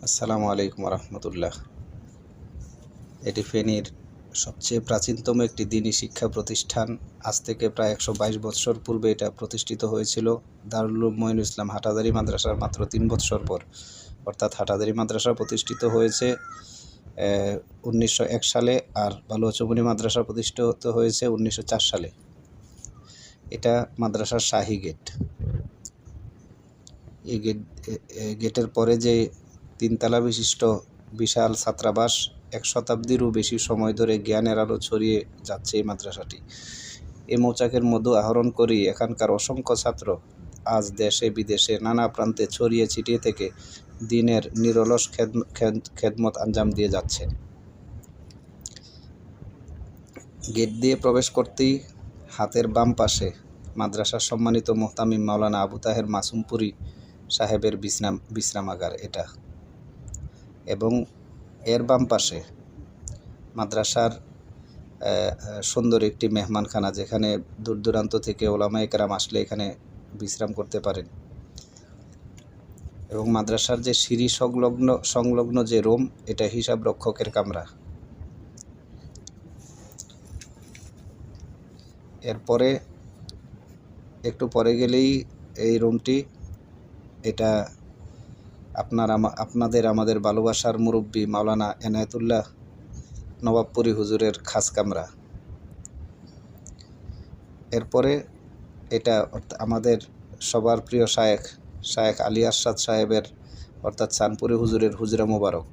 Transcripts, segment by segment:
আসসালামু আলাইকুম রহমতুল্লাহ। এটি ফেনীর সবচেয়ে প্রাচীনতম একটি দ্বীনি শিক্ষা প্রতিষ্ঠান। আজ থেকে প্রায় ১২২ বৎসর পূর্বে এটা প্রতিষ্ঠিত হয়েছিল। দারুল উলুম মঈনুল ইসলাম হাটাজারী মাদ্রাসার মাত্র ৩ বৎসর পর, অর্থাৎ হাটাজারী মাদ্রাসা প্রতিষ্ঠিত হয়েছে ১৯০১ সালে, আর বালুয়া চৌমুহনী মাদ্রাসা প্রতিষ্ঠিত হয়েছে ১৯০৪ সালে। এটা মাদ্রাসার শাহী গেট। এই গেটের পরে যে ৩ তলা বিশিষ্ট বিশাল ছাত্রাবাস, ১ শতাব্দীরও বেশি সময় ধরে জ্ঞানের আলো ছড়িয়ে যাচ্ছে এই মাদ্রাসাটি। এই মৌচাকের মধু আহরণ করেই এখানকার অসংখ্য ছাত্র আজ দেশে বিদেশে নানা প্রান্তে ছড়িয়ে ছিটিয়ে থেকে দ্বীনের নিরলস খেদমত আঞ্জাম দিয়ে যাচ্ছে। গেট দিয়ে প্রবেশ করতেই হাতের বাম পাশে মাদ্রাসার সম্মানিত মুহতামিম মাওলানা আবু তাহের মাসুমপুরি সাহেবের বিশ্রামাগার এটা, এবং এর বাম পাশে মাদ্রাসার সুন্দর একটি মেহমানখানা, যেখানে দূর দূরান্ত থেকে ওলামায়ে কেরাম আসলে এখানে বিশ্রাম করতে পারেন। এবং মাদ্রাসার যে সিঁড়ি সংলগ্ন যে রুম, এটা হিসাব রক্ষকের কামরা। এরপরে একটু পরে গেলেই এই রুমটি, এটা আমাদের ভালোবাসার মুরব্বী মাওলানা এনায়েতুল্লাহ নবাবপুরি হুজুরের খাস কামরা। এরপরে এটা আমাদের সবার প্রিয় শায়েখ আলী আরশাদ সাহেবের, অর্থাৎ চাঁদপুরি হুজুরের হুজরা মোবারক।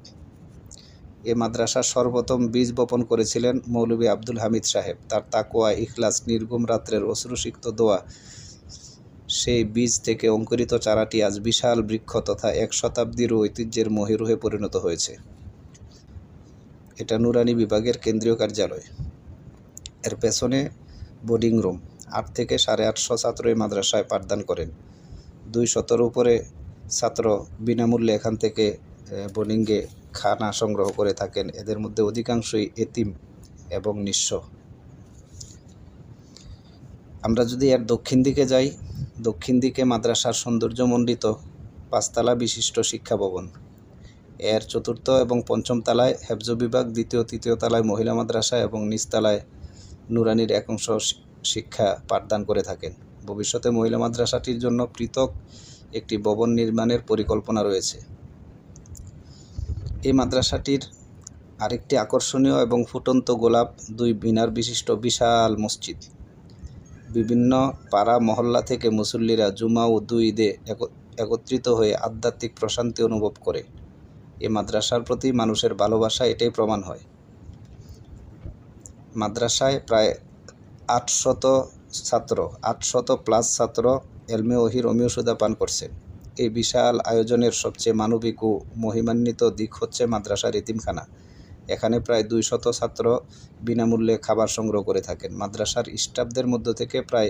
এ মাদ্রাসার সর্বপ্রথম বীজ বপন করেছিলেন মৌলভী আব্দুল হামিদ সাহেব। তার তাকওয়া, ইখলাস, নির্গুম রাত্রের অশ্রুসিক্ত দোয়া, সেই বীজ থেকে অঙ্কুরিত চারাটি আজ বিশাল বৃক্ষ তথা ১ শতাব্দীর ঐতিহ্যের মহিরুহে পরিণত হয়েছে। এটা নুরানি বিভাগের কেন্দ্রীয় কার্যালয়। এর পেছনে বোর্ডিং রুম। ৮ থেকে ৮৫০ ছাত্র এই মাদ্রাসায় পাঠদান করেন। ২০০-র উপরে ছাত্র বিনামূল্যে এখান থেকে বোর্ডিংয়ে খানা সংগ্রহ করে থাকেন। এদের মধ্যে অধিকাংশই এতিম এবং নিঃস্ব। আমরা যদি এর দক্ষিণ দিকে যাই, দক্ষিণ দিকে মাদ্রাসার সৌন্দর্যমণ্ডিত ৫ তলা বিশিষ্ট শিক্ষা ভবন। এর ৪র্থ এবং ৫ম তলায় হেফজ বিভাগ, ২য় ৩য় তলায় মহিলা মাদ্রাসা এবং নিচতলায় নুরানির একাংশ শিক্ষা পাঠদান করে থাকেন। ভবিষ্যতে মহিলা মাদ্রাসাটির জন্য পৃথক একটি ভবন নির্মাণের পরিকল্পনা রয়েছে। এই মাদ্রাসাটির আরেকটি আকর্ষণীয় এবং ফুটন্ত গোলাপ ২ মিনার বিশিষ্ট বিশাল মসজিদ। বিভিন্ন পাড়া মহল্লা থেকে মুসল্লিরা জুমা ও ২ ঈদে একত্রিত হয়ে আধ্যাত্মিক প্রশান্তি অনুভব করে। এই মাদ্রাসার প্রতি মানুষের ভালোবাসা এটাই প্রমাণ হয়। মাদ্রাসায় প্রায় ৮০০+ ছাত্র এলমে ওহির অমীয় সুধা পান করছেন। এই বিশাল আয়োজনের সবচেয়ে মানবিক ও মহিমান্বিত দিক হচ্ছে মাদ্রাসার এতিমখানা। এখানে প্রায় ২০০ ছাত্র বিনামূল্যে খাবার সংগ্রহ করে থাকেন। মাদ্রাসার স্টাফদের মধ্য থেকে প্রায়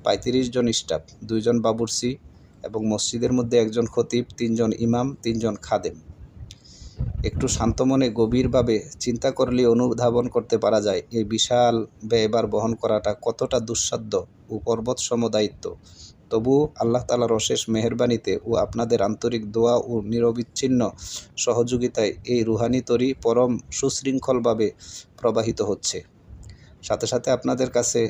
৩৫ জন স্টাফ, ২ জন বাবুর্চি এবং মসজিদের মধ্যে ১ জন খতিব, ৩ জন ইমাম, ৩ জন খাদেম। একটু শান্ত মনে গভীরভাবে চিন্তা করলে অনুধাবন করতে পারা যায় এই বিশাল ব্যয়ভার বহন করাটা কতটা দুঃসাধ্য ও পর্বতসম দায়িত্ব। তবুও আল্লাহ তাআলার অশেষ মেহেরবানিতে ও আপনাদের আন্তরিক দোয়া ও নিরবিচ্ছিন্ন সহযোগিতায় এই রুহানি তরি পরম সুশৃঙ্খলভাবে প্রবাহিত হচ্ছে। সাথে সাথে আপনাদের কাছে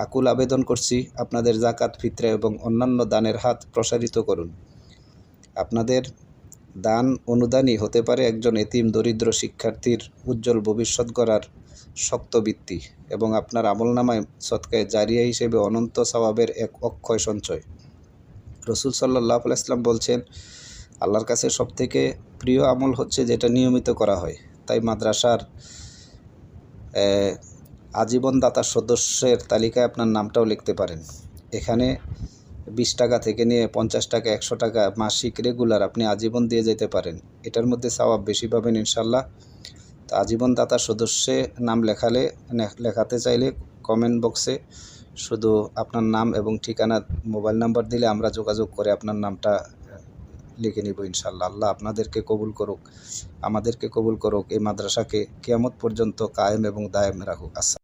আকুল আবেদন করছি, আপনাদের যাকাত, ফিতরা এবং অন্যান্য দানের হাত প্রসারিত করুন। আপনাদের দান অনুদানই হতে পারে একজন এতিম দরিদ্র শিক্ষার্থীর উজ্জ্বল ভবিষ্যৎ গড়ার শক্ত ভিত্তি, এবং আপনার আমলনামায় সদকায়ে জারিয়া হিসেবে অনন্ত সওয়াবের এক অক্ষয় সঞ্চয়। রাসূল সাল্লাল্লাহু আলাইহি ওয়াসাল্লাম বলছেন, আল্লাহর কাছে সবথেকে প্রিয় আমল হচ্ছে যেটা নিয়মিত করা হয়। তাই মাদ্রাসার আজীবন দাতা সদস্যের তালিকায় আপনার নামটাও লিখতে পারেন। এখানে ২০ টাকা থেকে নিয়ে ৫০ টাকা, ১০০ টাকা মাসিক রেগুলার আপনি আজীবন দিয়ে যেতে পারেন। এটার মধ্যে সওয়াব বেশি পাবেন ইনশাল্লাহ। তো আজীবন দাতা সদস্যে নাম লেখাতে চাইলে কমেন্ট বক্সে শুধু আপনার নাম এবং ঠিকানা, মোবাইল নাম্বার দিলে আমরা যোগাযোগ করে আপনার নামটা লিখে নিব ইনশাল্লাহ। আল্লাহ আপনাদেরকে কবুল করুক, আমাদেরকে কবুল করুক, এই মাদ্রাসাকে কিয়ামত পর্যন্ত কায়েম এবং দায়েম রাখুক।